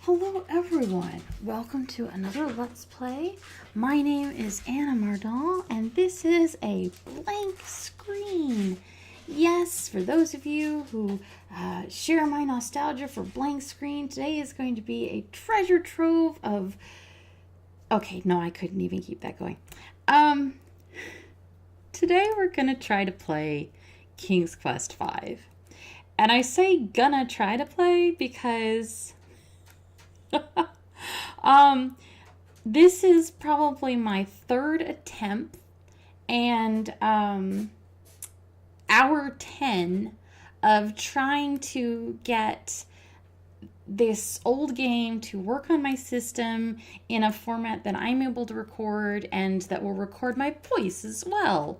Hello everyone, welcome to another Let's Play. My name is Anna Mardon and this is a blank screen. Yes, for those of you who share my nostalgia for blank screen, today is going to be a treasure trove of... Okay, no, I couldn't even keep that going. Today we're going to try to play King's Quest V. And I say gonna try to play because... this is probably my third attempt and hour 10 of trying to get this old game to work on my system in a format that I'm able to record and that will record my voice as well.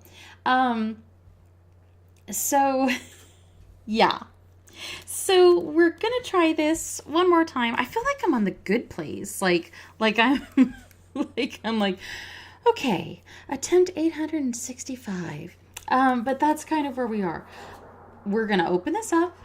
So yeah. So we're gonna try this one more time. I feel like I'm on the good place. Like I'm like, okay, attempt 865. But that's kind of where we are. We're gonna open this up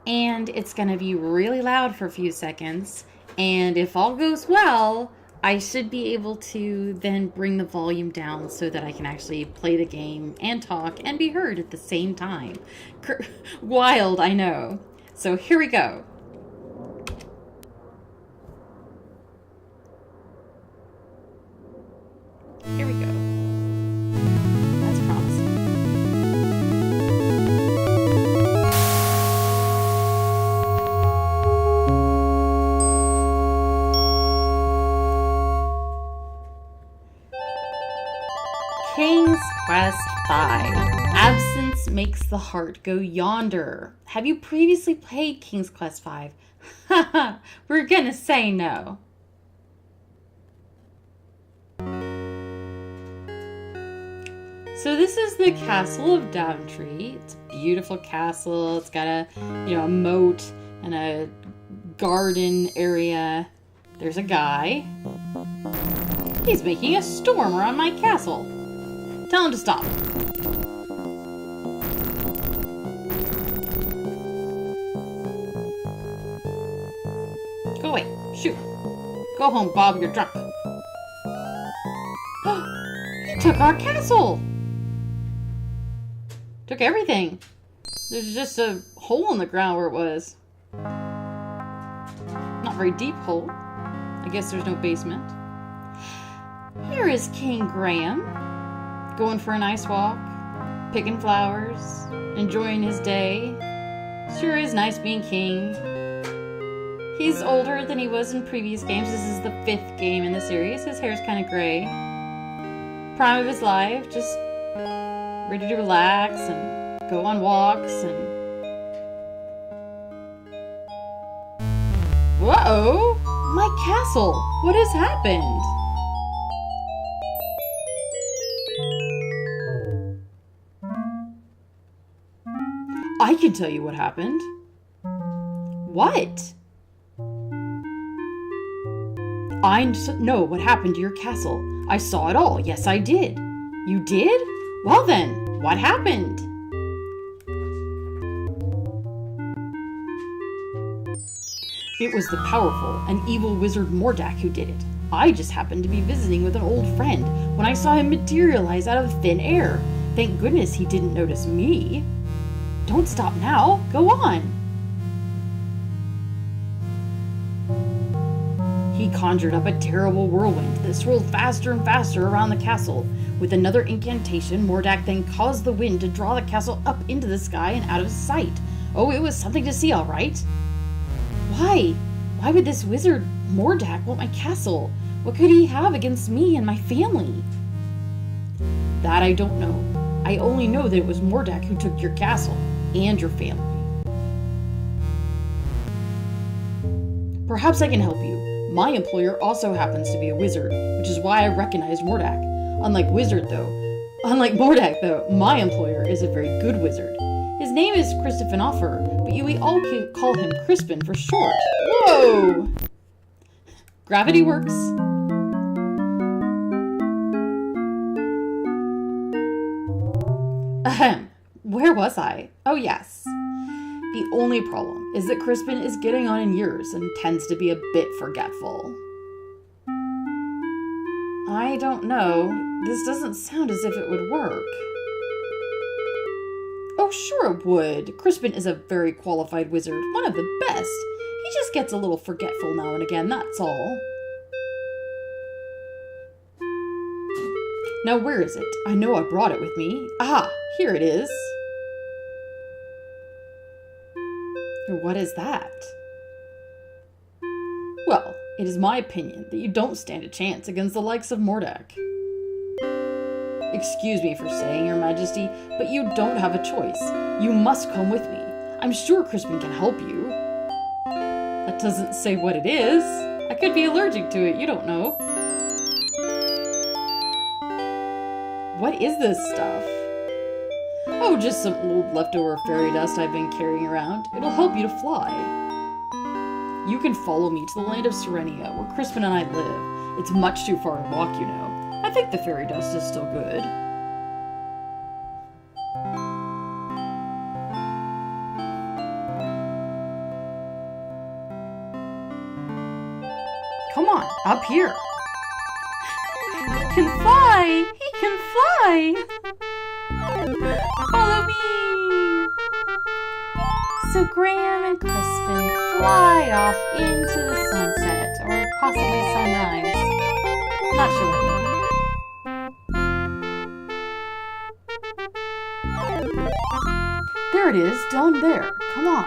and it's gonna be really loud for a few seconds. And if all goes well, I should be able to then bring the volume down so that I can actually play the game and talk and be heard at the same time. Wild, I know. So here we go. Here we go. That's promising. King's Quest V. Absence makes the heart go yonder. Have you previously played King's Quest V? Haha, we're gonna say no. So this is the castle of Daventry. It's a beautiful castle. It's got a, a moat and a garden area. There's a guy. He's making a storm around my castle. Tell him to stop. Go away. Shoot. Go home, Bob. You're drunk. He took our castle. Took everything. There's just a hole in the ground where it was. Not very deep hole. I guess there's no basement. Here is King Graham. Going for a nice walk. Picking flowers. Enjoying his day. Sure is nice being king. He's older than he was in previous games. This is the 5th game in the series. His hair's kind of gray. Prime of his life. Just ready to relax and go on walks and... Whoa! My castle! What has happened? I can tell you what happened. What? I know what happened to your castle. I saw it all. Yes, I did. You did? Well then, what happened? It was the powerful and evil wizard Mordak who did it. I just happened to be visiting with an old friend when I saw him materialize out of thin air. Thank goodness he didn't notice me. Don't stop now. Go on. He conjured up a terrible whirlwind that swirled faster and faster around the castle. With another incantation, Mordak then caused the wind to draw the castle up into the sky and out of sight. Oh, it was something to see, all right. Why? Why would this wizard Mordak want my castle? What could he have against me and my family? That I don't know. I only know that it was Mordak who took your castle and your family. Perhaps I can help you. My employer also happens to be a wizard, which is why I recognized Mordak. Unlike Mordak though, my employer is a very good wizard. His name is Crispin Offer, but we all call him Crispin for short. Whoa! Gravity works. Ahem. Where was I? Oh yes. The only problem is that Crispin is getting on in years and tends to be a bit forgetful. I don't know. This doesn't sound as if it would work. Oh, sure it would. Crispin is a very qualified wizard, one of the best. He just gets a little forgetful now and again, that's all. Now where is it? I know I brought it with me. Ah, here it is. What is that? Well, it is my opinion that you don't stand a chance against the likes of Mordak. Excuse me for saying, Your Majesty, but you don't have a choice. You must come with me. I'm sure Crispin can help you. That doesn't say what it is. I could be allergic to it, you don't know. What is this stuff? Oh, just some old leftover fairy dust I've been carrying around. It'll help you to fly. You can follow me to the land of Serenia, where Crispin and I live. It's much too far to walk, you know. I think the fairy dust is still good. Come on, up here. He can fly! He can fly! Follow me! So Graham and Crispin fly off into the sunset, or possibly sunrise. Not sure. There it is, down there. Come on.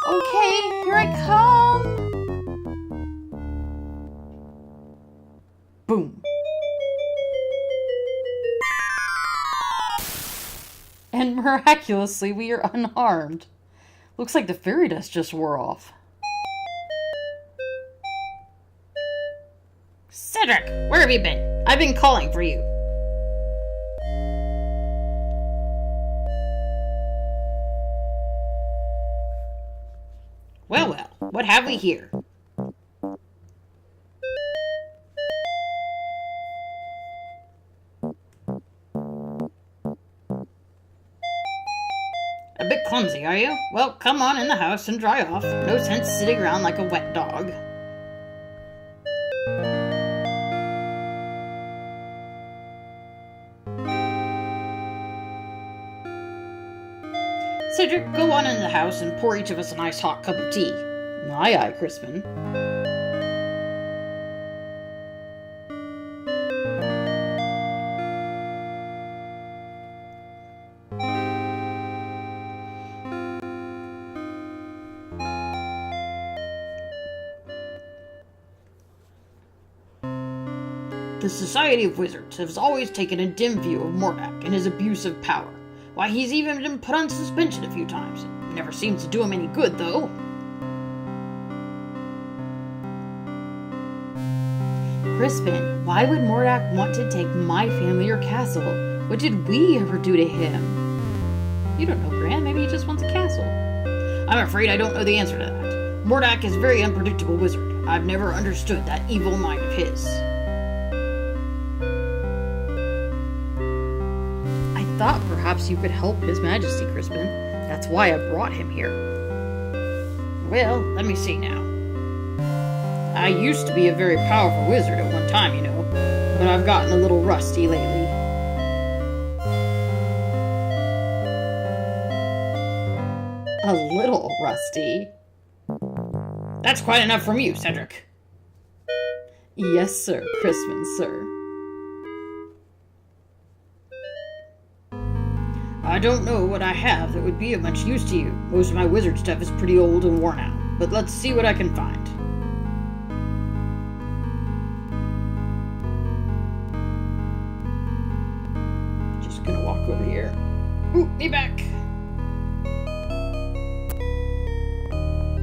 Okay, here I come. Boom. And miraculously, we are unharmed. Looks like the fairy dust just wore off. Cedric, where have you been? I've been calling for you. Well, what have we here? A bit clumsy, are you? Well, come on in the house and dry off. No sense sitting around like a wet dog. Cedric, go on in the house and pour each of us a nice hot cup of tea. Aye, aye, Crispin. The Society of Wizards has always taken a dim view of Mordak and his abuse of power. Why, he's even been put on suspension a few times. It never seems to do him any good, though. Crispin, why would Mordak want to take my family or castle? What did we ever do to him? You don't know, Grant. Maybe he just wants a castle. I'm afraid I don't know the answer to that. Mordak is a very unpredictable wizard. I've never understood that evil mind of his. Thought perhaps you could help His Majesty, Crispin. That's why I brought him here. Well, let me see now. I used to be a very powerful wizard at one time, you know, but I've gotten a little rusty lately. A little rusty? That's quite enough from you, Cedric. Yes, sir, Crispin, sir. I don't know what I have that would be of much use to you. Most of my wizard stuff is pretty old and worn out, but let's see what I can find. Just gonna walk over here. Ooh, be back!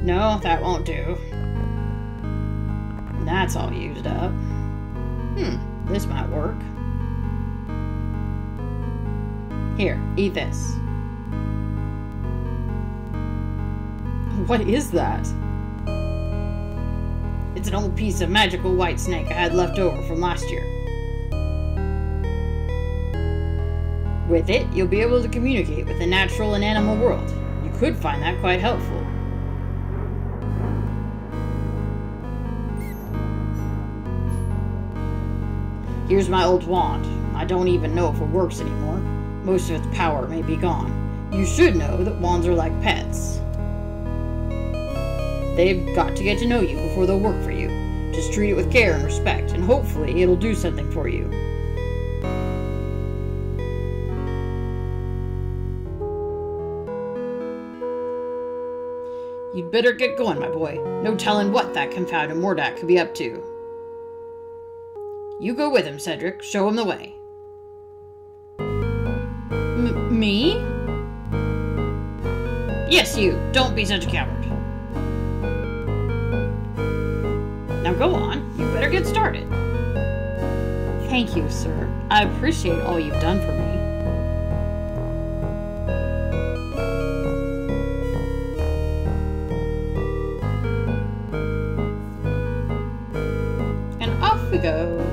No, that won't do. That's all used up. This might work. Here, eat this. What is that? It's an old piece of magical white snake I had left over from last year. With it, you'll be able to communicate with the natural and animal world. You could find that quite helpful. Here's my old wand. I don't even know if it works anymore. Most of its power may be gone. You should know that wands are like pets. They've got to get to know you before they'll work for you. Just treat it with care and respect, and hopefully it'll do something for you. You'd better get going, my boy. No telling what that confounded Mordak could be up to. You go with him, Cedric. Show him the way. Me? Yes, you. Don't be such a coward. Now go on. You better get started. Thank you, sir. I appreciate all you've done for me. And off we go.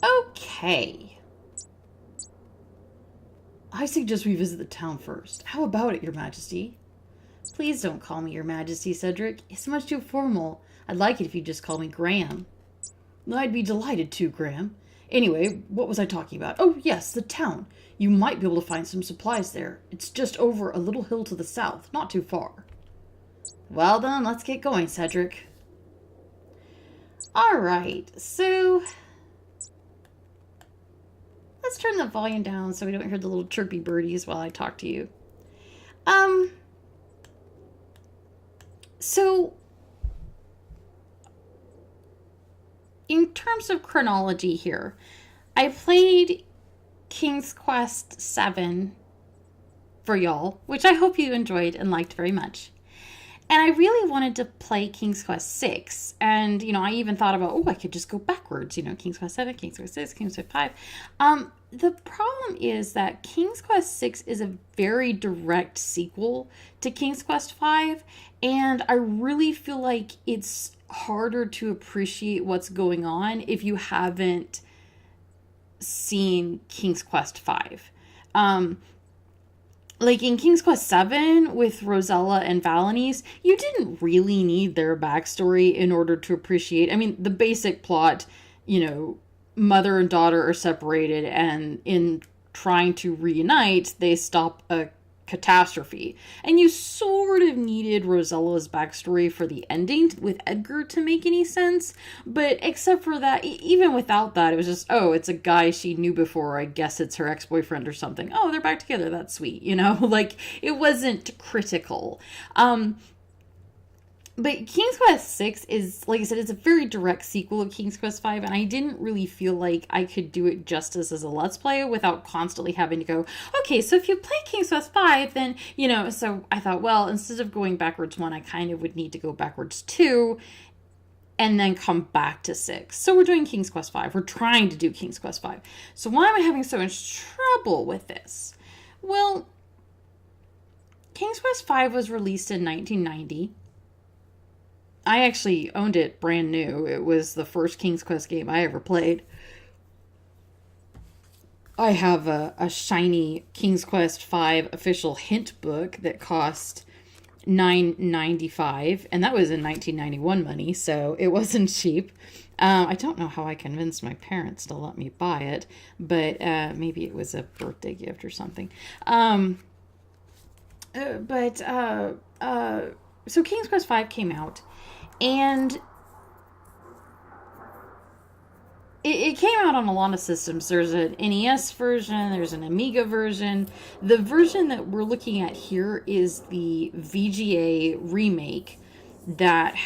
Okay. I suggest we visit the town first. How about it, Your Majesty? Please don't call me Your Majesty, Cedric. It's much too formal. I'd like it if you'd just call me Graham. I'd be delighted to, Graham. Anyway, what was I talking about? Oh, yes, the town. You might be able to find some supplies there. It's just over a little hill to the south, not too far. Well then, let's get going, Cedric. Alright, so let's turn the volume down so we don't hear the little chirpy birdies while I talk to you. So, in terms of chronology here, I played King's Quest VII for y'all, which I hope you enjoyed and liked very much. And I really wanted to play King's Quest VI. And, I even thought about, I could just go backwards. King's Quest VII, King's Quest VI, King's Quest V. The problem is that King's Quest VI is a very direct sequel to King's Quest V. And I really feel like it's harder to appreciate what's going on if you haven't seen King's Quest V. Like in King's Quest VII with Rosella and Valanice, you didn't really need their backstory in order to appreciate. I mean, the basic plot, mother and daughter are separated, and in trying to reunite, they stop a catastrophe. And you sort of needed Rosella's backstory for the ending with Edgar to make any sense. But except for that, even without that, it was just, it's a guy she knew before. I guess it's her ex-boyfriend or something. Oh, they're back together. That's sweet. Like it wasn't critical. But King's Quest VI is, like I said, it's a very direct sequel of King's Quest V, and I didn't really feel like I could do it justice as a Let's Play without constantly having to go, okay, so if you play King's Quest V, then, so I thought, well, instead of going backwards one, I kind of would need to go backwards two, and then come back to 6. So we're doing King's Quest V. We're trying to do King's Quest V. So why am I having so much trouble with this? Well, King's Quest V was released in 1990. I actually owned it brand new. It was the first King's Quest game I ever played. I have a shiny King's Quest V official hint book that cost $9.95, and that was in 1991 money, so it wasn't cheap. I don't know how I convinced my parents to let me buy it, but maybe it was a birthday gift or something. So King's Quest V came out, and it came out on a lot of systems. There's an NES version, there's an Amiga version. The version that we're looking at here is the VGA remake that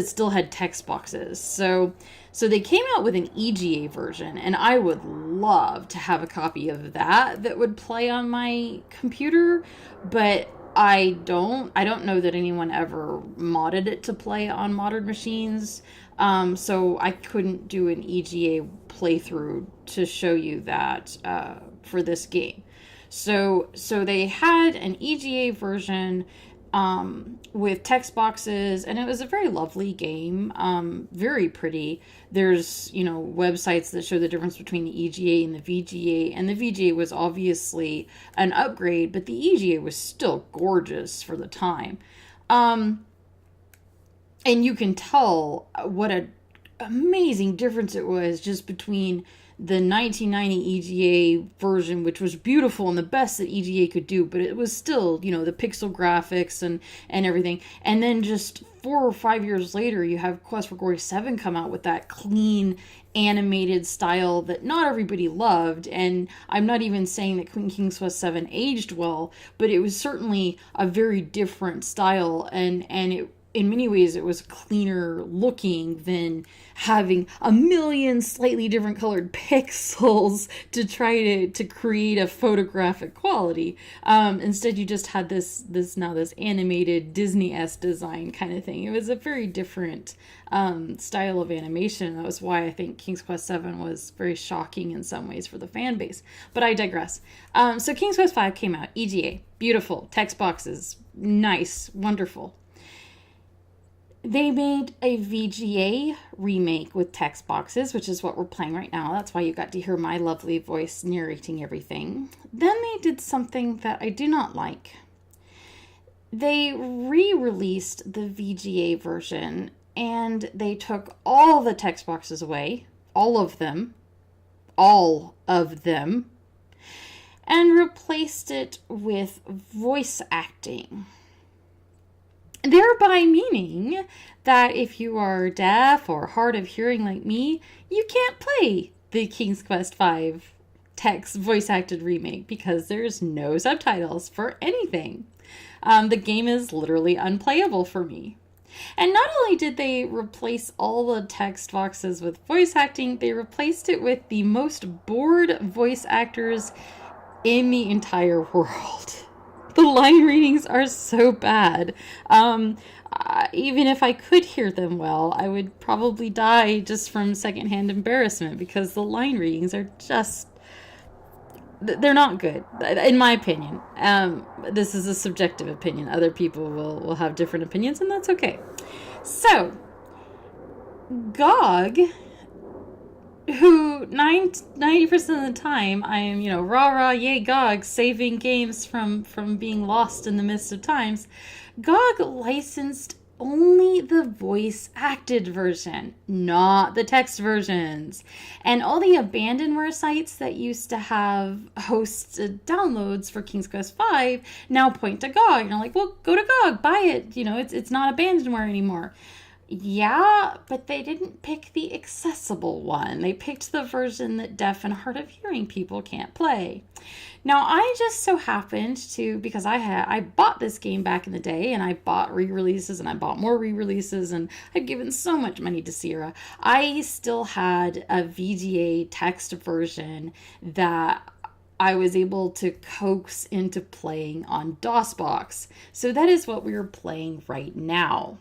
still had text boxes. So they came out with an EGA version, and I would love to have a copy of that would play on my computer, but I don't know that anyone ever modded it to play on modern machines. So I couldn't do an EGA playthrough to show you that for this game. So they had an EGA version. with text boxes, and it was a very lovely game, very pretty. There's, websites that show the difference between the EGA and the VGA, and the VGA was obviously an upgrade, but the EGA was still gorgeous for the time. And you can tell what an amazing difference it was just between the 1990 EGA version, which was beautiful and the best that EGA could do, but it was still, the pixel graphics and everything. And then just 4 or 5 years later, you have Quest for Glory 7 come out with that clean animated style that not everybody loved. And I'm not even saying that King's Quest 7 aged well, but it was certainly a very different style, and it, in many ways, it was cleaner looking than having a million slightly different colored pixels to try to create a photographic quality. Instead, you just had this animated Disney-esque design kind of thing. It was a very different style of animation. That was why I think King's Quest VII was very shocking in some ways for the fan base. But I digress. So King's Quest V came out. EGA. Beautiful. Text boxes. Nice. Wonderful. They made a VGA remake with text boxes, which is what we're playing right now. That's why you got to hear my lovely voice narrating everything. Then they did something that I do not like. They re-released the VGA version, and they took all the text boxes away, all of them, and replaced it with voice acting. Thereby meaning that if you are deaf or hard of hearing like me, you can't play the King's Quest V text voice acted remake because there's no subtitles for anything. The game is literally unplayable for me. And not only did they replace all the text boxes with voice acting, they replaced it with the most bored voice actors in the entire world. The line readings are so bad. Even if I could hear them well, I would probably die just from secondhand embarrassment because the line readings are just... they're not good, in my opinion. This is a subjective opinion. Other people will have different opinions, and that's okay. So, GOG, who 90% of the time I am, rah rah yay GOG, saving games from being lost in the midst of times, GOG licensed only the voice acted version, not the text versions. And all the abandonware sites that used to have hosted downloads for King's Quest V now point to GOG. And you're like, well, go to GOG, buy it. It's not abandonware anymore. Yeah, but they didn't pick the accessible one. They picked the version that deaf and hard of hearing people can't play. Now, I just so happened to, because I bought this game back in the day, and I bought re-releases, and I bought more re-releases, and I've given so much money to Sierra. I still had a VGA text version that I was able to coax into playing on DOSBox. So that is what we are playing right now.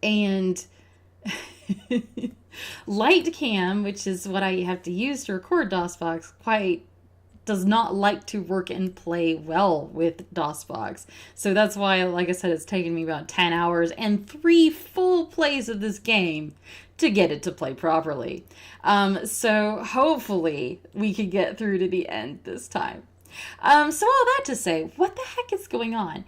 And Lightcam, which is what I have to use to record DOSBox, quite does not like to work and play well with DOSBox. So that's why, like I said, it's taken me about 10 hours and 3 full plays of this game to get it to play properly. So hopefully we can get through to the end this time. So all that to say, what the heck is going on?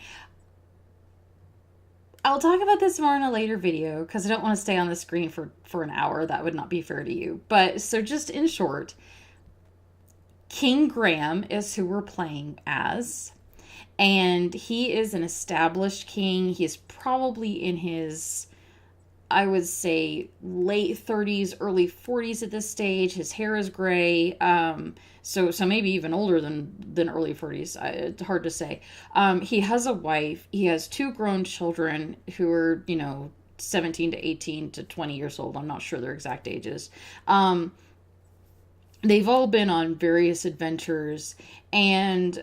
I'll talk about this more in a later video because I don't want to stay on the screen for an hour. That would not be fair to you. But so just in short, King Graham is who we're playing as. And he is an established king. He's probably in his, I would say, late 30s, early 40s at this stage. His hair is gray. So maybe even older than early 40s. It's hard to say. He has a wife. He has 2 grown children who are, 17 to 18 to 20 years old. I'm not sure their exact ages. They've all been on various adventures, and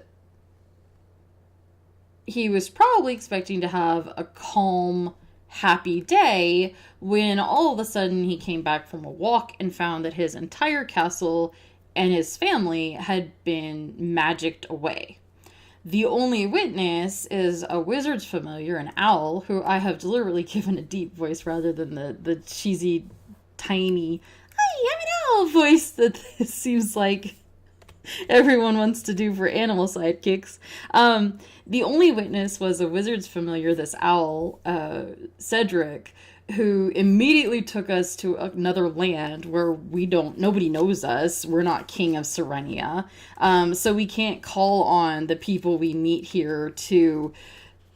he was probably expecting to have a calm, happy day when all of a sudden he came back from a walk and found that his entire castle and his family had been magicked away. The only witness is a wizard's familiar, an owl, who I have deliberately given a deep voice rather than the cheesy, tiny, "Hi, I'm an owl" voice that this seems like everyone wants to do for animal sidekicks. The only witness was a wizard's familiar, this owl, Cedric, who immediately took us to another land where nobody knows us. We're not king of Serenia. So we can't call on the people we meet here to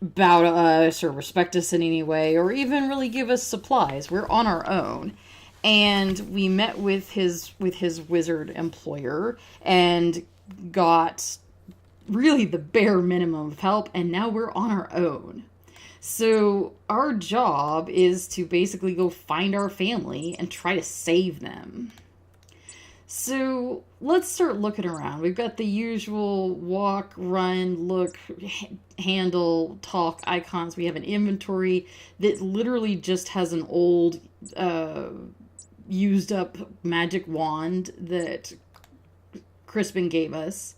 bow to us or respect us in any way, or even really give us supplies. We're on our own. And we met with his wizard employer and got really the bare minimum of help, and now we're on our own. So our job is to basically go find our family and try to save them. So let's start looking around. We've got the usual walk, run, look, handle, talk icons. We have an inventory that literally just has an old used up magic wand that Crispin gave us.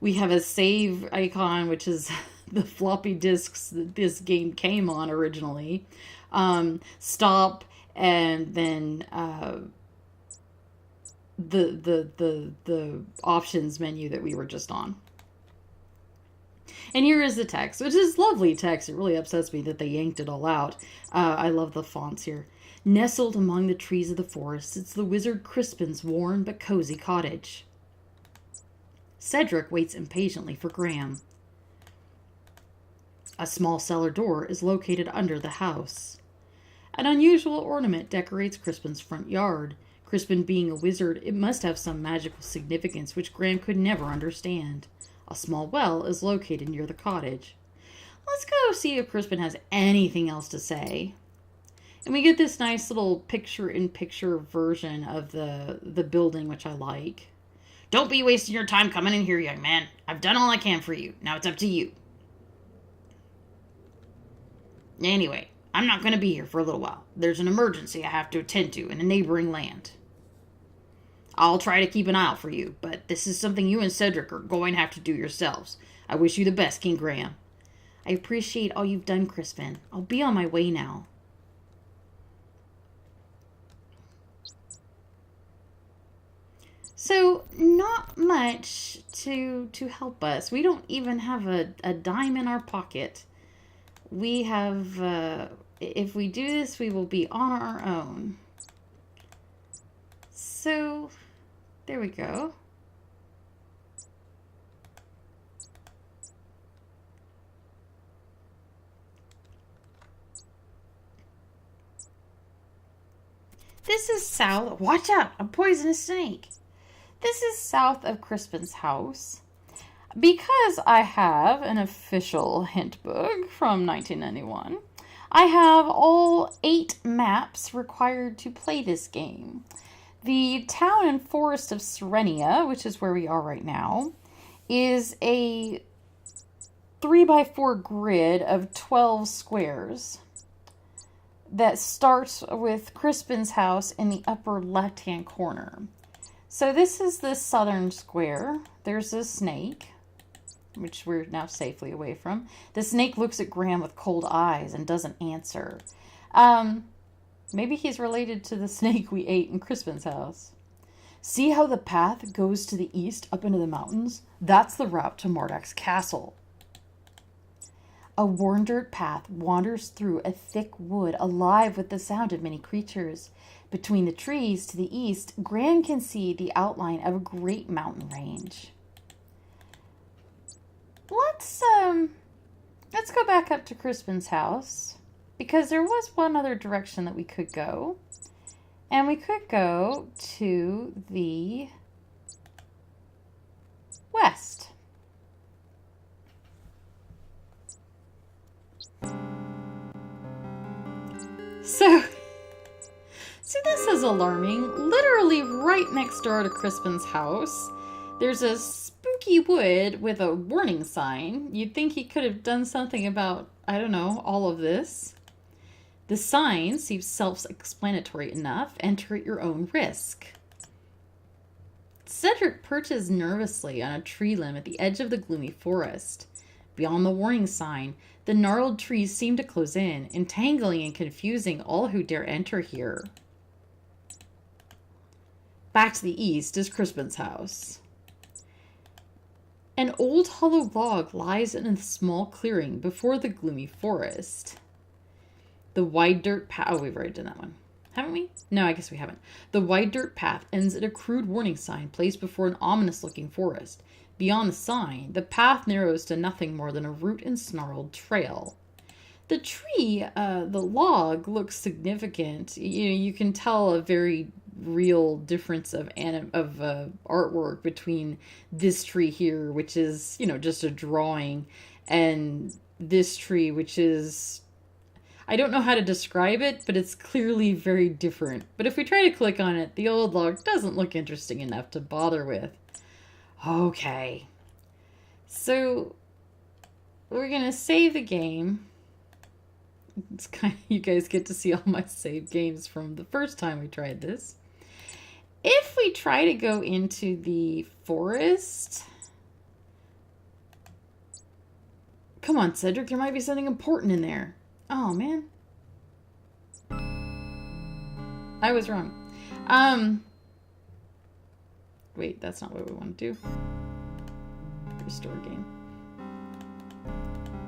We have a save icon, which is the floppy disks that this game came on originally. Stop, and then the options menu that we were just on. And here is the text, which is lovely text. It really upsets me that they yanked it all out. I love the fonts here. Nestled among the trees of the forest, it's the wizard Crispin's worn but cozy cottage. Cedric waits impatiently for Graham. A small cellar door is located under the house. An unusual ornament decorates Crispin's front yard. Crispin being a wizard, it must have some magical significance which Graham could never understand. A small well is located near the cottage. Let's go see if Crispin has anything else to say. And we get this nice little picture-in-picture version of the building, which I like. Don't be wasting your time coming in here, young man. I've done all I can for you. Now it's up to you. Anyway, I'm not going to be here for a little while. There's an emergency I have to attend to in a neighboring land. I'll try to keep an eye out for you, but this is something you and Cedric are going to have to do yourselves. I wish you the best, King Graham. I appreciate all you've done, Crispin. I'll be on my way now. So, not much to help us. We don't even have a dime in our pocket. We have, if we do this, we will be on our own. So, there we go. This is south. Watch out, a poisonous snake. This is south of Crispin's house. Because I have an official hint book from 1991, I have all 8 maps required to play this game. The town and forest of Serenia, which is where we are right now, is a 3x4 grid of 12 squares that starts with Crispin's house in the upper left-hand corner. So this is the southern square. There's a snake, which we're now safely away from. The snake looks at Graham with cold eyes and doesn't answer. Maybe he's related to the snake we ate in Crispin's house. See how the path goes to the east up into the mountains? That's the route to Mordek's castle. A worn dirt path wanders through a thick wood, alive with the sound of many creatures. Between the trees to the east, Graham can see the outline of a great mountain range. Let's go back up to Crispin's house, because there was one other direction that we could go. And we could go to the west. So this is alarming. Literally right next door to Crispin's house, there's a spooky wood with a warning sign. You'd think he could have done something about, I don't know, all of this. The sign seems self-explanatory enough. Enter at your own risk. Cedric perches nervously on a tree limb at the edge of the gloomy forest. Beyond the warning sign, the gnarled trees seem to close in, entangling and confusing all who dare enter here. Back to the east is Crispin's house. An old hollow log lies in a small clearing before the gloomy forest. The wide dirt path... Oh, we've already done that one. Haven't we? No, I guess we haven't. The wide dirt path ends at a crude warning sign placed before an ominous-looking forest. Beyond the sign, the path narrows to nothing more than a root and snarled trail. The tree, the log, looks significant. You can tell a very real difference of artwork between this tree here, which is, just a drawing, and this tree, which is... I don't know how to describe it, but it's clearly very different. But if we try to click on it, the old log doesn't look interesting enough to bother with. Okay. So, we're going to save the game. It's kind of, you guys get to see all my save games from the first time we tried this. If we try to go into the forest... Come on, Cedric, there might be something important in there. Oh, man. I was wrong. Wait, that's not what we want to do. Restore game.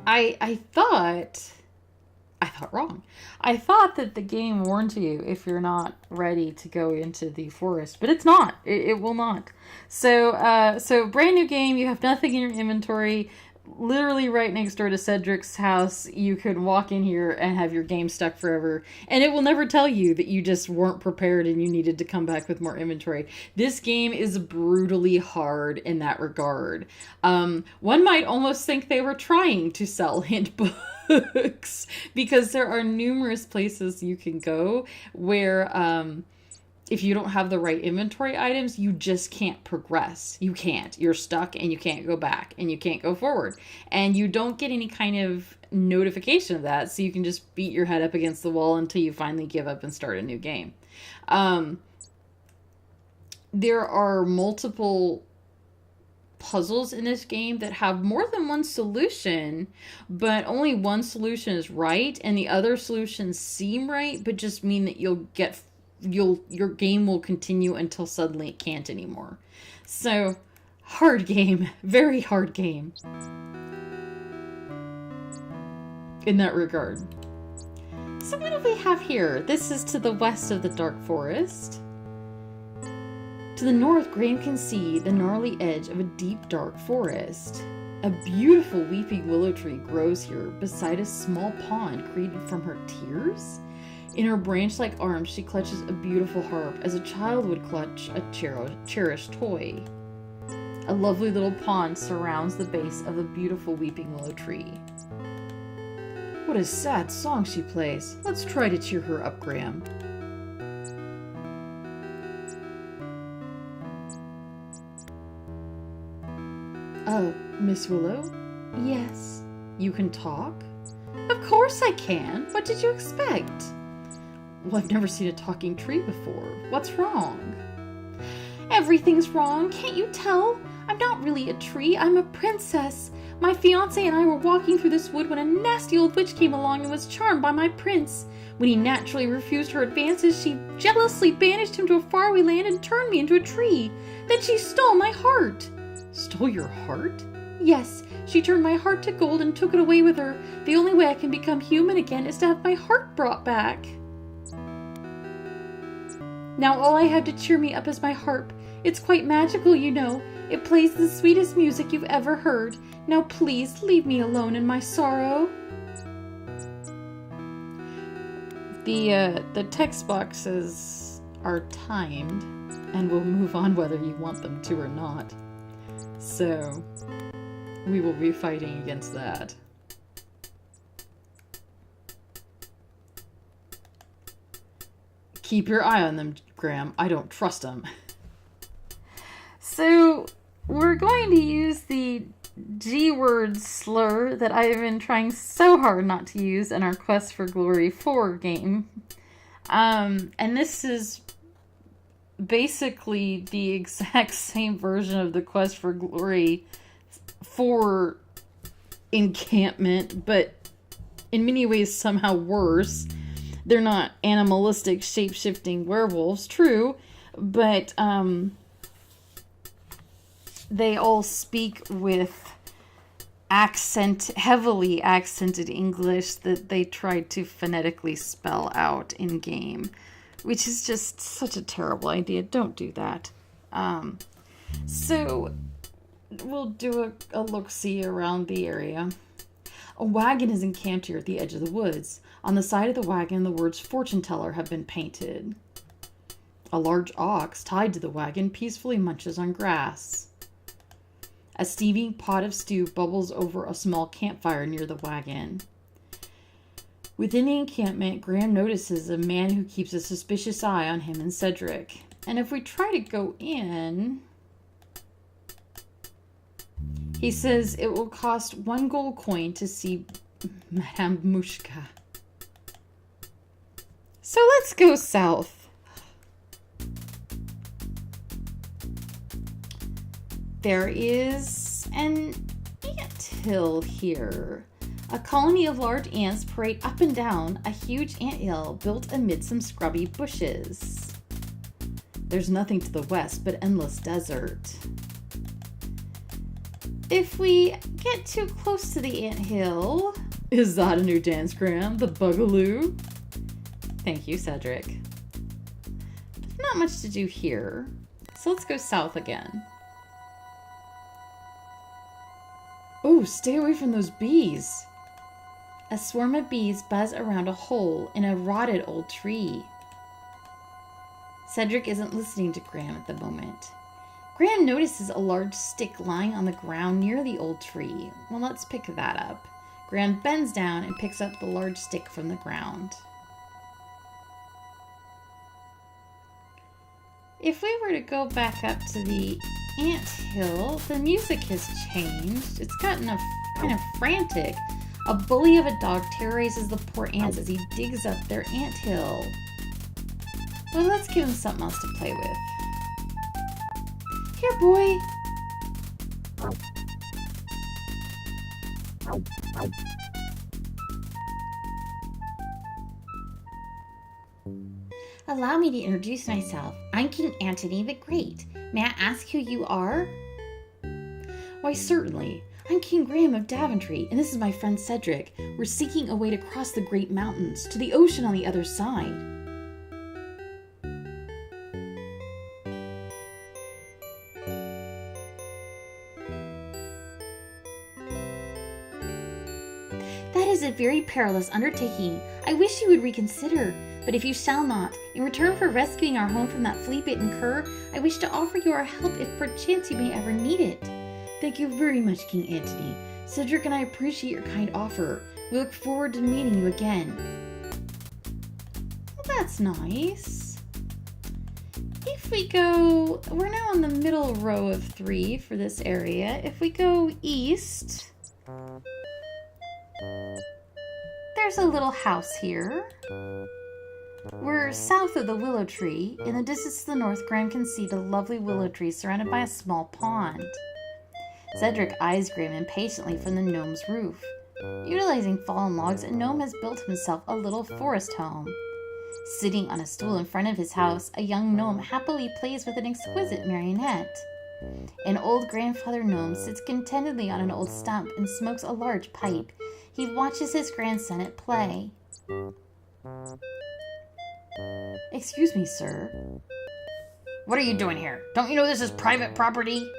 I thought wrong. I thought that the game warned you if you're not ready to go into the forest, but it's not. It will not. So brand new game. You have nothing in your inventory. Literally right next door to Cedric's house, you could walk in here and have your game stuck forever, and it will never tell you that you just weren't prepared and you needed to come back with more inventory. This game is brutally hard in that regard. One might almost think they were trying to sell hint books because there are numerous places you can go where if you don't have the right inventory items, you just can't progress. You can't. You're stuck and you can't go back and you can't go forward. And you don't get any kind of notification of that, so you can just beat your head up against the wall until you finally give up and start a new game. There are multiple puzzles in this game that have more than one solution, but only one solution is right, and the other solutions seem right, but just mean that your game will continue until suddenly it can't anymore. So, hard game. Very hard game. In that regard. So what do we have here? This is to the west of the dark forest. To the north, Graham can see the gnarly edge of a deep dark forest. A beautiful weeping willow tree grows here beside a small pond created from her tears. In her branch-like arms, she clutches a beautiful harp, as a child would clutch a cherished toy. A lovely little pond surrounds the base of the beautiful weeping willow tree. What a sad song she plays. Let's try to cheer her up, Graham. Oh, Miss Willow? Yes. You can talk? Of course I can. What did you expect? Well, I've never seen a talking tree before. What's wrong? Everything's wrong. Can't you tell? I'm not really a tree. I'm a princess. My fiancé and I were walking through this wood when a nasty old witch came along and was charmed by my prince. When he naturally refused her advances, she jealously banished him to a faraway land and turned me into a tree. Then she stole my heart. Stole your heart? Yes, she turned my heart to gold and took it away with her. The only way I can become human again is to have my heart brought back. Now all I have to cheer me up is my harp. It's quite magical, you know. It plays the sweetest music you've ever heard. Now please leave me alone in my sorrow. The text boxes are timed and will move on whether you want them to or not. So we will be fighting against that. Keep your eye on them, Graham. I don't trust them. So, we're going to use the G-word slur that I've been trying so hard not to use in our Quest for Glory 4 game. And this is basically the exact same version of the Quest for Glory 4 encampment, but in many ways somehow worse. They're not animalistic, shape-shifting werewolves, true, but they all speak with heavily accented English that they tried to phonetically spell out in game, which is just such a terrible idea. Don't do that. So we'll do a look-see around the area. A wagon is encamped here at the edge of the woods. On the side of the wagon, the words fortune teller have been painted. A large ox tied to the wagon peacefully munches on grass. A steaming pot of stew bubbles over a small campfire near the wagon. Within the encampment, Graham notices a man who keeps a suspicious eye on him and Cedric. And if we try to go in, he says it will cost 1 gold coin to see Madame Mushka. So let's go south. There is an anthill here. A colony of large ants parade up and down a huge anthill built amid some scrubby bushes. There's nothing to the west but endless desert. If we get too close to the anthill... Is that a new dance, Graham? The Bugaloo? Thank you, Cedric. There's not much to do here, so let's go south again. Oh, stay away from those bees. A swarm of bees buzz around a hole in a rotted old tree. Cedric isn't listening to Graham at the moment. Graham notices a large stick lying on the ground near the old tree. Well, let's pick that up. Graham bends down and picks up the large stick from the ground. If we were to go back up to the anthill, the music has changed. It's gotten kind of frantic. A bully of a dog terrorizes the poor ants as he digs up their anthill. Well, let's give him something else to play with. Here, boy. Allow me to introduce myself. I'm King Antony the Great. May I ask who you are? Why, certainly. I'm King Graham of Daventry, and this is my friend Cedric. We're seeking a way to cross the great mountains to the ocean on the other side. That is a very perilous undertaking. I wish you would reconsider. But if you shall not, in return for rescuing our home from that flea-bitten cur, I wish to offer you our help if perchance you may ever need it. Thank you very much, King Antony. Cedric and I appreciate your kind offer. We look forward to meeting you again. Well, that's nice. If we go... We're now in the middle row of 3 for this area. If we go east... There's a little house here. We're south of the willow tree. In the distance to the north, Graham can see the lovely willow tree surrounded by a small pond. Cedric eyes Graham impatiently from the gnome's roof. Utilizing fallen logs, a gnome has built himself a little forest home. Sitting on a stool in front of his house, a young gnome happily plays with an exquisite marionette. An old grandfather gnome sits contentedly on an old stump and smokes a large pipe. He watches his grandson at play. Excuse me, sir. What are you doing here? Don't you know this is private property?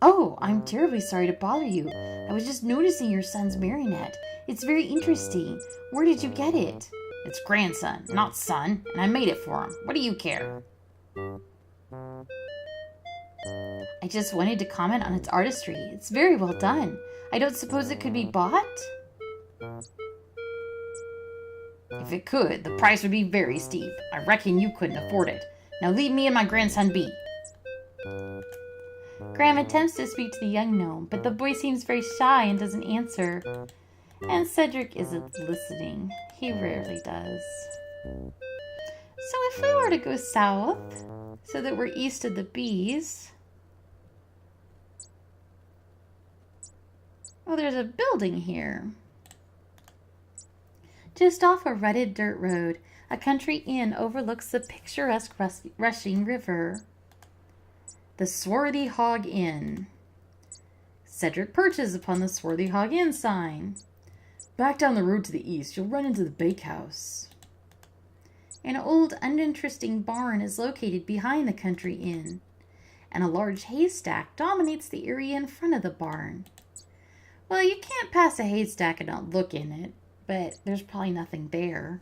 Oh, I'm terribly sorry to bother you. I was just noticing your son's marionette. It's very interesting. Where did you get it? It's grandson, not son, and I made it for him. What do you care? I just wanted to comment on its artistry. It's very well done. I don't suppose it could be bought? If it could, the price would be very steep. I reckon you couldn't afford it. Now leave me and my grandson be. Graham attempts to speak to the young gnome, but the boy seems very shy and doesn't answer. And Cedric isn't listening. He rarely does. So if we were to go south, so that we're east of the bees... Oh, there's a building here. Just off a rutted dirt road, a country inn overlooks the picturesque rushing river. The Swarthy Hog Inn. Cedric perches upon the Swarthy Hog Inn sign. Back down the road to the east, you'll run into the bakehouse. An old, uninteresting barn is located behind the country inn, and a large haystack dominates the area in front of the barn. Well, you can't pass a haystack and not look in it, but there's probably nothing there.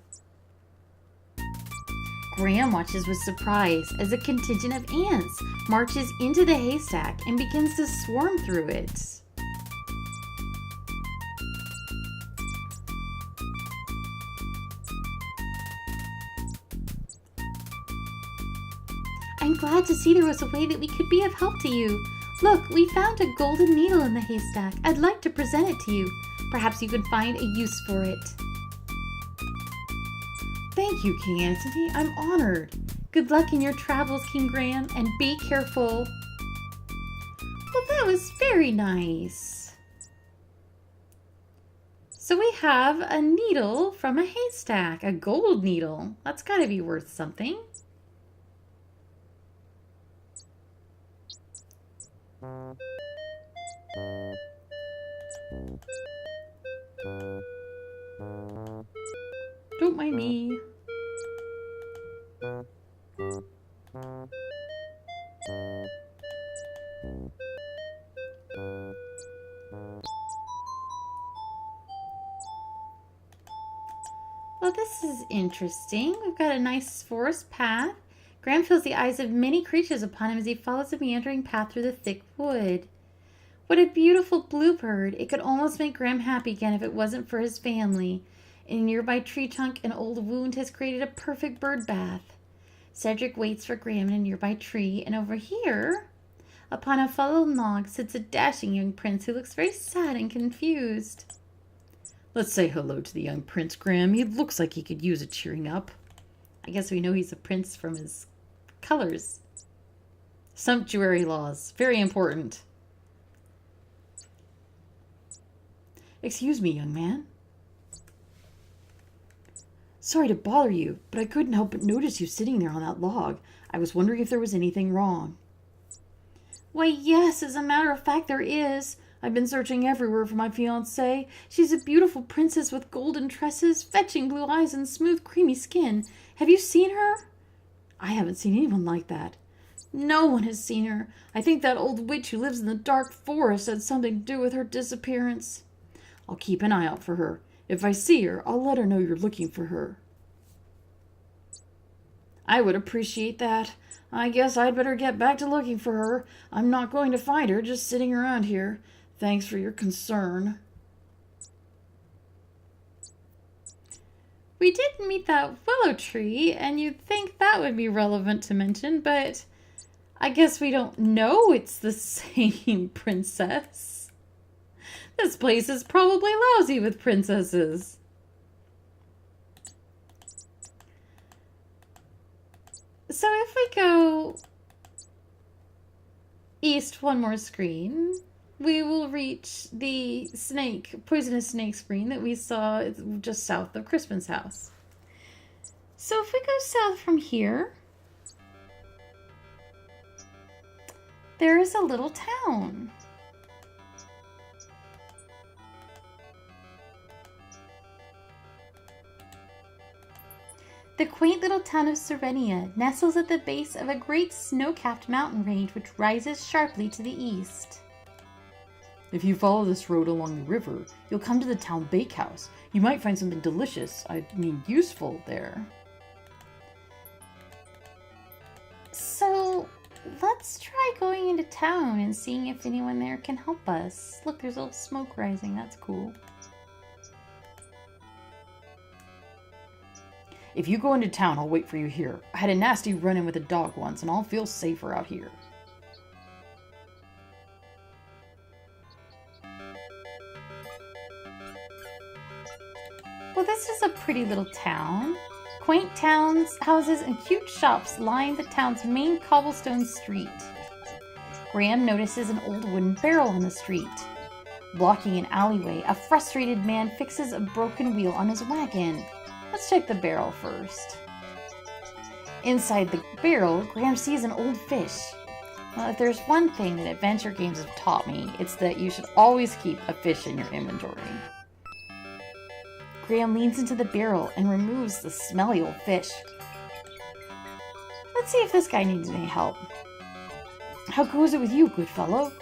Graham watches with surprise as a contingent of ants marches into the haystack and begins to swarm through it. I'm glad to see there was a way that we could be of help to you. Look, we found a golden needle in the haystack. I'd like to present it to you. Perhaps you can find a use for it. Thank you, King Anthony. I'm honored. Good luck in your travels, King Graham, and be careful. Well, that was very nice. So we have a needle from a haystack, a gold needle. That's got to be worth something. Don't mind me. Well, this is interesting. We've got a nice forest path. Graham feels the eyes of many creatures upon him as he follows the meandering path through the thick wood. What a beautiful bluebird. It could almost make Graham happy again if it wasn't for his family. In a nearby tree trunk, an old wound has created a perfect bird bath. Cedric waits for Graham in a nearby tree, and over here, upon a fallen log, sits a dashing young prince who looks very sad and confused. Let's say hello to the young prince, Graham. He looks like he could use a cheering up. I guess we know he's a prince from his colors. Sumptuary laws. Very important. Excuse me, young man. Sorry to bother you, but I couldn't help but notice you sitting there on that log. I was wondering if there was anything wrong. Why, yes, as a matter of fact, there is. I've been searching everywhere for my fiancée. She's a beautiful princess with golden tresses, fetching blue eyes, and smooth, creamy skin. Have you seen her? I haven't seen anyone like that. No one has seen her. I think that old witch who lives in the dark forest had something to do with her disappearance. I'll keep an eye out for her. If I see her, I'll let her know you're looking for her. I would appreciate that. I guess I'd better get back to looking for her. I'm not going to find her just sitting around here. Thanks for your concern. We did meet that willow tree, and you'd think that would be relevant to mention, but I guess we don't know it's the same princess. This place is probably lousy with princesses. So if we go east one more screen, we will reach the poisonous snake screen that we saw just south of Crispin's house. So if we go south from here, there is a little town. The quaint little town of Serenia nestles at the base of a great snow-capped mountain range which rises sharply to the east. If you follow this road along the river, you'll come to the town bakehouse. You might find something delicious, useful there. So, let's try going into town and seeing if anyone there can help us. Look, there's a little smoke rising. That's cool. If you go into town, I'll wait for you here. I had a nasty run-in with a dog once, and I'll feel safer out here. Well, this is a pretty little town. Quaint houses and cute shops line the town's main cobblestone street. Graham notices an old wooden barrel on the street. Blocking an alleyway, a frustrated man fixes a broken wheel on his wagon. Let's check the barrel first. Inside the barrel, Graham sees an old fish. Well, if there's one thing that adventure games have taught me, it's that you should always keep a fish in your inventory. Graham leans into the barrel and removes the smelly old fish. Let's see if this guy needs any help. How goes it with you, good fellow?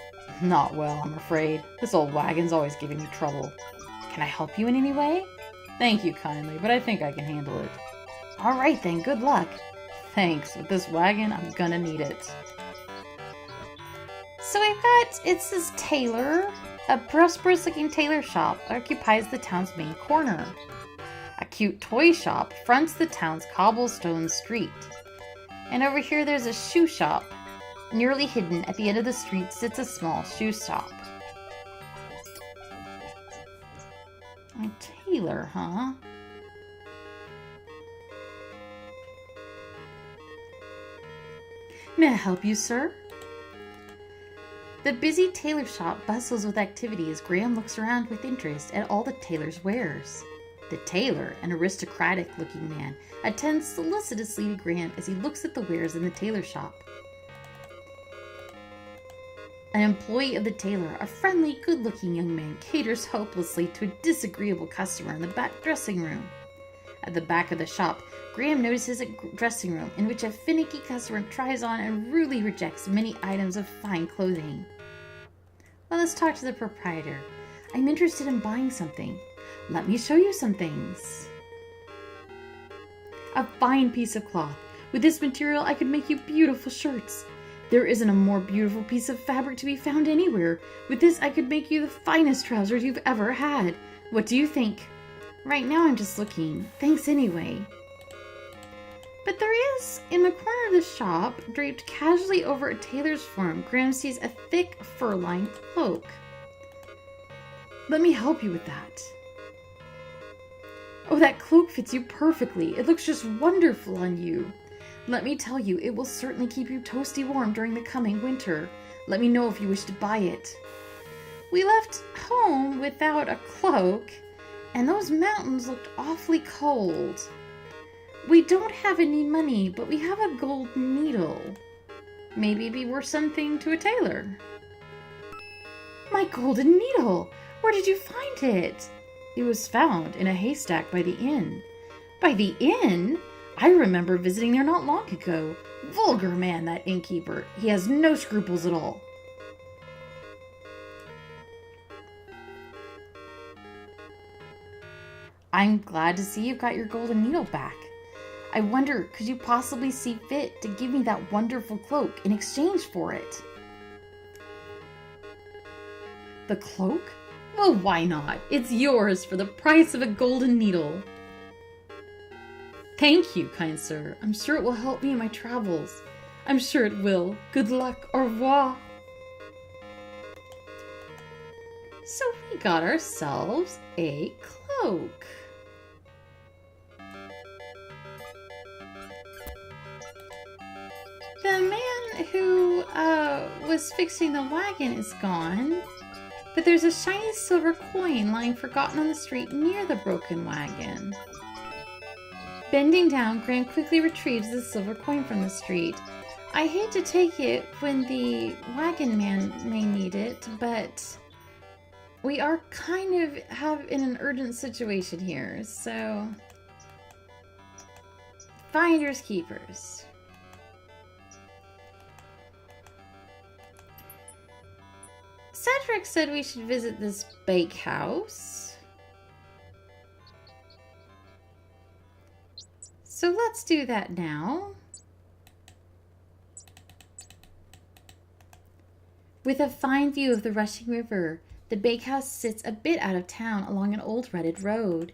Not well, I'm afraid. This old wagon's always giving me trouble. Can I help you in any way? Thank you kindly, but I think I can handle it. All right then, good luck. Thanks, with this wagon, I'm gonna need it. So we've got, it's this tailor. A prosperous looking tailor shop occupies the town's main corner. A cute toy shop fronts the town's cobblestone street. And over here there's a shoe shop. Nearly hidden at the end of the street sits a small shoe shop. A tailor, huh? May I help you, sir? The busy tailor shop bustles with activity as Graham looks around with interest at all the tailor's wares. The tailor, an aristocratic-looking man, attends solicitously to Graham as he looks at the wares in the tailor shop. An employee of the tailor, a friendly, good-looking young man, caters hopelessly to a disagreeable customer in the back dressing room. At the back of the shop, Graham notices a dressing room in which a finicky customer tries on and rudely rejects many items of fine clothing. Well, let's talk to the proprietor. I'm interested in buying something. Let me show you some things. A fine piece of cloth. With this material, I could make you beautiful shirts. There isn't a more beautiful piece of fabric to be found anywhere. With this, I could make you the finest trousers you've ever had. What do you think? Right now, I'm just looking. Thanks anyway. But there is, in the corner of the shop, draped casually over a tailor's form, Graham sees a thick, fur-lined cloak. Let me help you with that. Oh, that cloak fits you perfectly. It looks just wonderful on you. Let me tell you, it will certainly keep you toasty warm during the coming winter. Let me know if you wish to buy it. We left home without a cloak, and those mountains looked awfully cold. We don't have any money, but we have a gold needle. Maybe it'd be worth something to a tailor. My golden needle! Where did you find it? It was found in a haystack by the inn. By the inn? I remember visiting there not long ago. Vulgar man, that innkeeper. He has no scruples at all. I'm glad to see you've got your golden needle back. I wonder, could you possibly see fit to give me that wonderful cloak in exchange for it? The cloak? Well, why not? It's yours for the price of a golden needle. Thank you, kind sir. I'm sure it will help me in my travels. I'm sure it will. Good luck. Au revoir. So we got ourselves a cloak. The man who was fixing the wagon is gone, but there's a shiny silver coin lying forgotten on the street near the broken wagon. Bending down, Graham quickly retrieves the silver coin from the street. I hate to take it when the wagon man may need it, but we are kind of in an urgent situation here, so finders keepers. Cedric said we should visit this bakehouse. So let's do that now. With a fine view of the rushing river, the bakehouse sits a bit out of town along an old rutted road.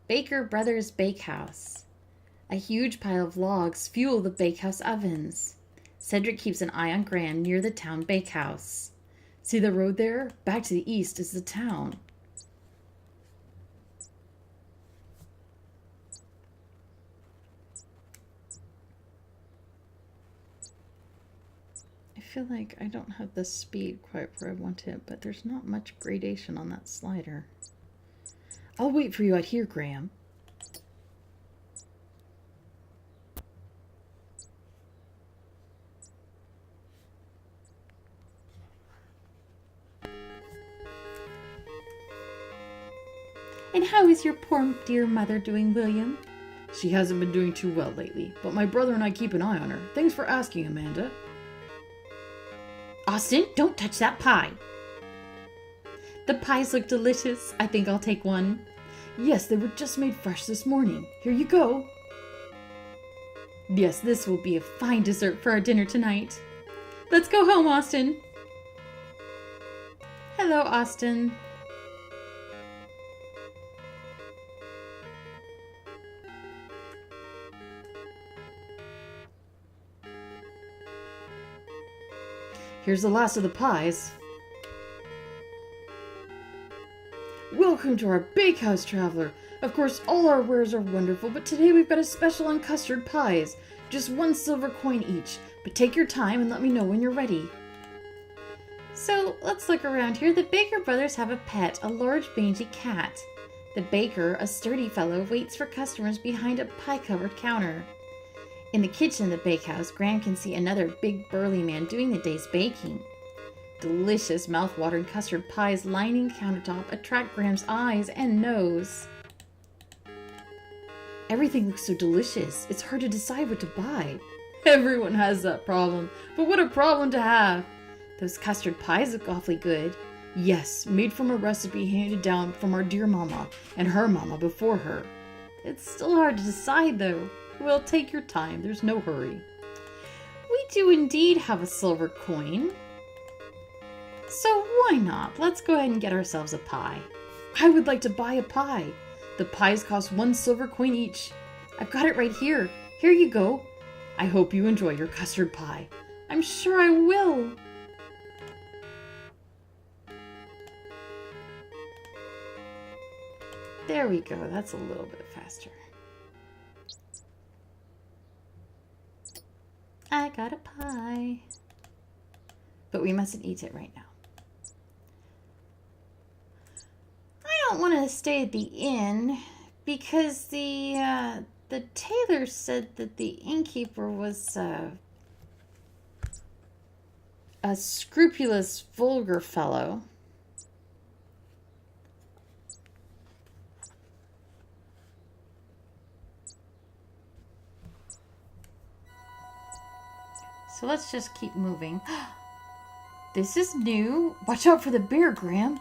Baker Brothers Bakehouse. A huge pile of logs fuel the bakehouse ovens. Cedric keeps an eye on Graham near the town bakehouse. See the road there? Back to the east is the town. I feel like I don't have the speed quite where I want it, but there's not much gradation on that slider. I'll wait for you out here, Graham. And how is your poor dear mother doing, William? She hasn't been doing too well lately, but my brother and I keep an eye on her. Thanks for asking, Amanda. Austin, don't touch that pie. The pies look delicious. I think I'll take one. Yes, they were just made fresh this morning. Here you go. Yes, this will be a fine dessert for our dinner tonight. Let's go home, Austin. Hello, Austin. Here's the last of the pies. Welcome to our bakehouse, traveler. Of course, all our wares are wonderful, but today we've got a special on custard pies. Just 1 silver coin each, but take your time and let me know when you're ready. So, let's look around here. The Baker brothers have a pet, a large mangy cat. The baker, a sturdy fellow, waits for customers behind a pie-covered counter. In the kitchen of the bakehouse, Graham can see another big burly man doing the day's baking. Delicious mouth-watering custard pies lining the countertop attract Graham's eyes and nose. Everything looks so delicious, it's hard to decide what to buy. Everyone has that problem, but what a problem to have! Those custard pies look awfully good. Yes, made from a recipe handed down from our dear mama and her mama before her. It's still hard to decide, though. Well, take your time, there's no hurry. We do indeed have a silver coin. So why not? Let's go ahead and get ourselves a pie. I would like to buy a pie. The pies cost 1 silver coin each. I've got it right here. Here you go. I hope you enjoy your custard pie. I'm sure I will. There we go. That's a little bit faster. I got a pie. But we mustn't eat it right now. I don't want to stay at the inn because the tailor said that the innkeeper was a scrupulous, vulgar fellow. So let's just keep moving. This is new. Watch out for the bear, Graham.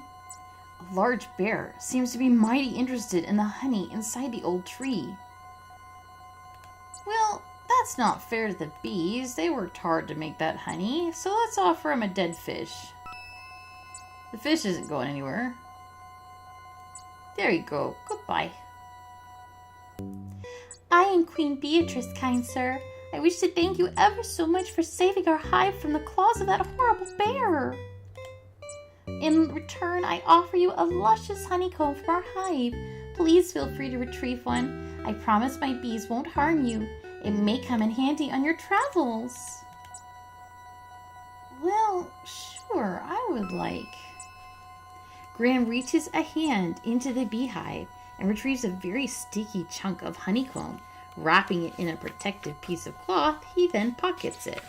A large bear seems to be mighty interested in the honey inside the old tree. Well, that's not fair to the bees. They worked hard to make that honey, so let's offer him a dead fish. The fish isn't going anywhere. There you go. Goodbye. I am Queen Beatrice, kind sir. I wish to thank you ever so much for saving our hive from the claws of that horrible bear. In return, I offer you a luscious honeycomb from our hive. Please feel free to retrieve one. I promise my bees won't harm you. It may come in handy on your travels. Well, sure, I would like. Graham reaches a hand into the beehive and retrieves a very sticky chunk of honeycomb. Wrapping it in a protective piece of cloth, he then pockets it.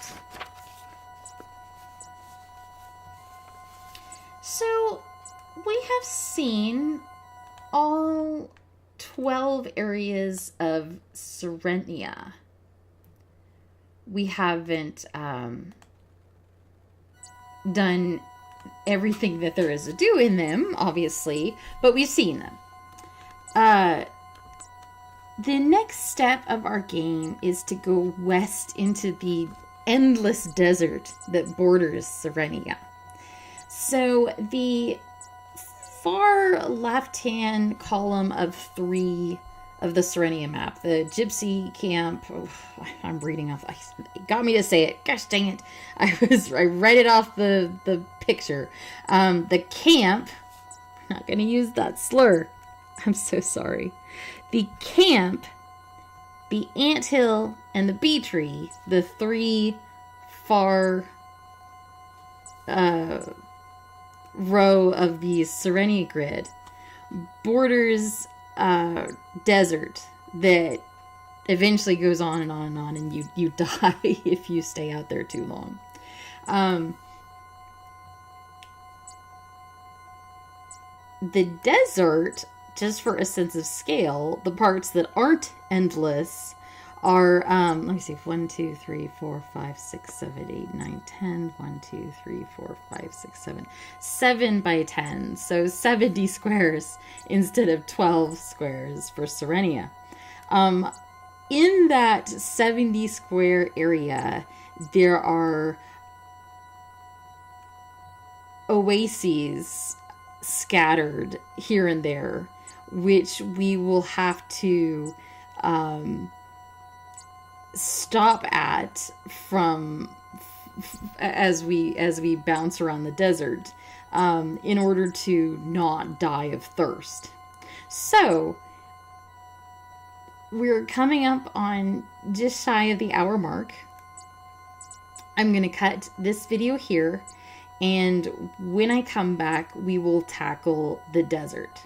So, we have seen all 12 areas of Serenia. We haven't done everything that there is to do in them, obviously, but we've seen them. The next step of our game is to go west into the endless desert that borders Serenia. So the far left-hand column of 3 of the Serenia map, the gypsy camp, I'm reading off, it got me to say it, gosh dang it, I read it off the picture. The camp, I'm not going to use that slur, I'm so sorry. The camp, the anthill, and the bee tree, the 3 far row of the Serenia grid borders desert that eventually goes on and on and on, and you die if you stay out there too long. The desert, just for a sense of scale, the parts that aren't endless are, let me see, 1, 2, 3, 4, 5, 6, 7, 8, 9, 10. 1, 2, 3, 4, 5, 6, 7. 7 by 10. So 70 squares instead of 12 squares for Serenia. In that 70 square area, there are oases scattered here and there, which we will have to stop at from as we bounce around the desert in order to not die of thirst. So we're coming up on just shy of the hour mark. I'm going to cut this video here, and when I come back, we will tackle the desert.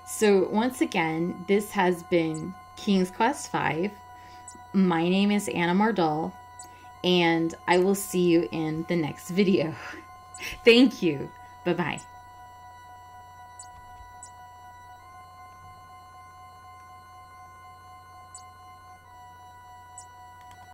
So once again, this has been King's Quest V. My name is Anna Mardal, and I will see you in the next video. Thank you. Bye-bye.